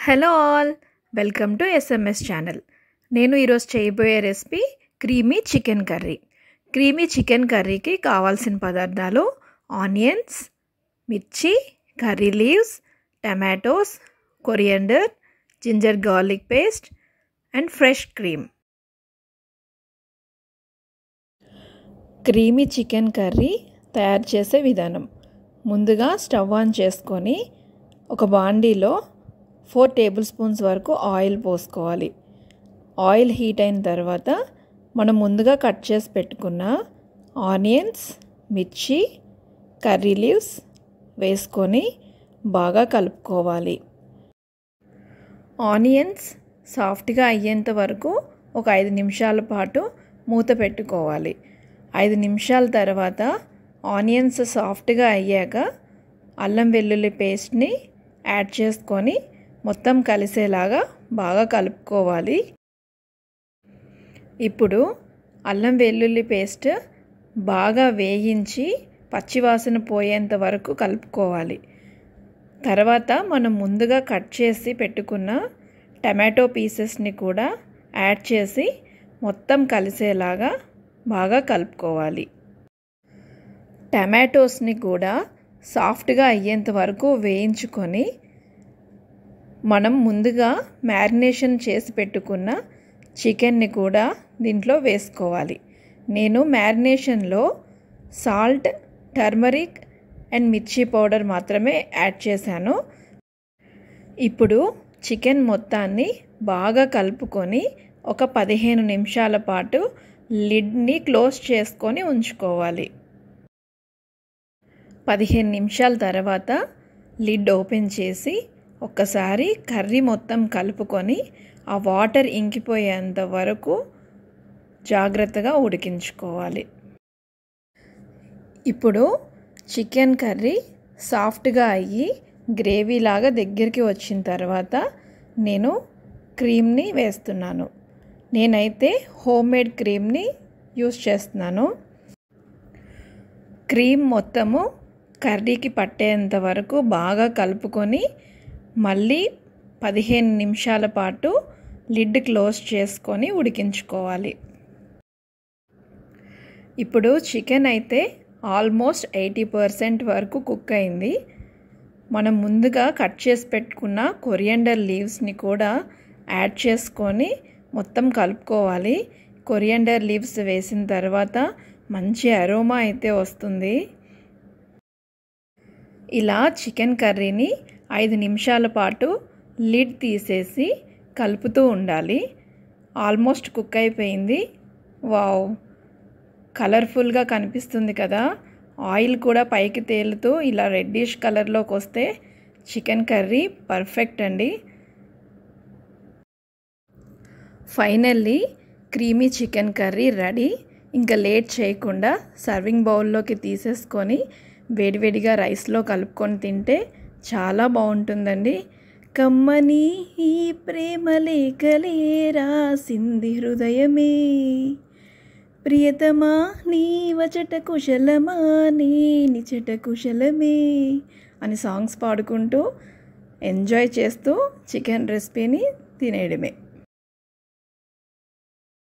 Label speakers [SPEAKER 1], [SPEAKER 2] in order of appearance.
[SPEAKER 1] Hello all, welcome to SMS channel. నేను ఈరోజు చేయబోయే recipe creamy chicken curry. Creamy chicken కర్రీకి కావాల్సిన పదార్థాలు ఆనియన్స్, మిర్చి, curry leaves, tomatoes, coriander, ginger garlic paste and fresh cream. Creamy chicken curry తయారు చేసే విధానం: ముందుగా స్టవ్ ఆన్ చేసుకొని ఒక బాండీలో 4 టేబుల్ స్పూన్స్ వరకు ఆయిల్ పోసుకోవాలి. ఆయిల్ హీట్ అయిన తర్వాత మనం ముందుగా కట్ చేసి పెట్టుకున్న ఆనియన్స్, మిర్చి, కర్రీ లీవ్స్ వేసుకొని బాగా కలుపుకోవాలి. ఆనియన్స్ సాఫ్ట్గా అయ్యేంత వరకు ఒక 5 నిమిషాల పాటు మూత పెట్టుకోవాలి. 5 నిమిషాల తర్వాత ఆనియన్స్ సాఫ్ట్గా అయ్యాక అల్లం వెల్లుల్లి పేస్ట్ని యాడ్ చేసుకొని మొత్తం కలిసేలాగా బాగా కలుపుకోవాలి. ఇప్పుడు అల్లం వెల్లుల్లి పేస్ట్ బాగా వేయించి పచ్చివాసన పోయేంత వరకు కలుపుకోవాలి. తర్వాత మనం ముందుగా కట్ చేసి పెట్టుకున్న టమాటో పీసెస్ని కూడా యాడ్ చేసి మొత్తం కలిసేలాగా బాగా కలుపుకోవాలి. టమాటోస్ని కూడా సాఫ్ట్గా అయ్యేంత వరకు వేయించుకొని మనం ముందుగా మ్యారినేషన్ చేసి పెట్టుకున్న చికెన్ని కూడా దీంట్లో వేసుకోవాలి. నేను మ్యారినేషన్లో సాల్ట్, టర్మరిక్ అండ్ మిర్చి పౌడర్ మాత్రమే యాడ్ చేశాను. ఇప్పుడు చికెన్ మొత్తాన్ని బాగా కలుపుకొని ఒక 15 నిమిషాల పాటు లిడ్ని క్లోజ్ చేసుకొని ఉంచుకోవాలి. 15 నిమిషాల తర్వాత లిడ్ ఓపెన్ చేసి ఒక్కసారి కర్రీ మొత్తం కలుపుకొని ఆ వాటర్ ఇంకిపోయేంత వరకు జాగ్రత్తగా ఉడికించుకోవాలి. ఇప్పుడు చికెన్ కర్రీ సాఫ్ట్గా అయ్యి గ్రేవీలాగా దగ్గరికి వచ్చిన తర్వాత నేను క్రీమ్ని వేస్తున్నాను. నేనైతే హోమ్మేడ్ క్రీమ్ని యూస్ చేస్తున్నాను. క్రీమ్ మొత్తము కర్రీకి పట్టేంత వరకు బాగా కలుపుకొని మళ్ళీ 15 నిమిషాల పాటు లిడ్ క్లోజ్ చేసుకొని ఉడికించుకోవాలి. ఇప్పుడు చికెన్ అయితే ఆల్మోస్ట్ 80% వరకు కుక్ అయింది. మనం ముందుగా కట్ చేసి పెట్టుకున్న కొరియండర్ లీవ్స్ని కూడా యాడ్ చేసుకొని మొత్తం కలుపుకోవాలి. కొరియండర్ లీవ్స్ వేసిన తర్వాత మంచి అరోమా అయితే వస్తుంది. ఇలా చికెన్ కర్రీని 5 నిమిషాల పాటు లిడ్ తీసేసి కలుపుతూ ఉండాలి. ఆల్మోస్ట్ కుక్ అయిపోయింది. వావ్, కలర్ఫుల్గా కనిపిస్తుంది కదా. ఆయిల్ కూడా పైకి తేలుతూ ఇలా రెడ్డిష్ కలర్లోకి వస్తే చికెన్ కర్రీ పర్ఫెక్ట్ అండి. Finally creamy chicken curry ready. ఇంకా లేట్ చేయకుండా సర్వింగ్ బౌల్లోకి తీసేసుకొని వేడివేడిగా రైస్లో కలుపుకొని తింటే చాలా బాగుంటుందండి. కమ్మని ఈ ప్రేమ లేఖలే రాసింది హృదయమే, ప్రియతమా నీ వచట కుశలమా నీ నిచట కుశలమే అని సాంగ్స్ పాడుకుంటూ ఎంజాయ్ చేస్తూ చికెన్ రెసిపీని తినేయడమే.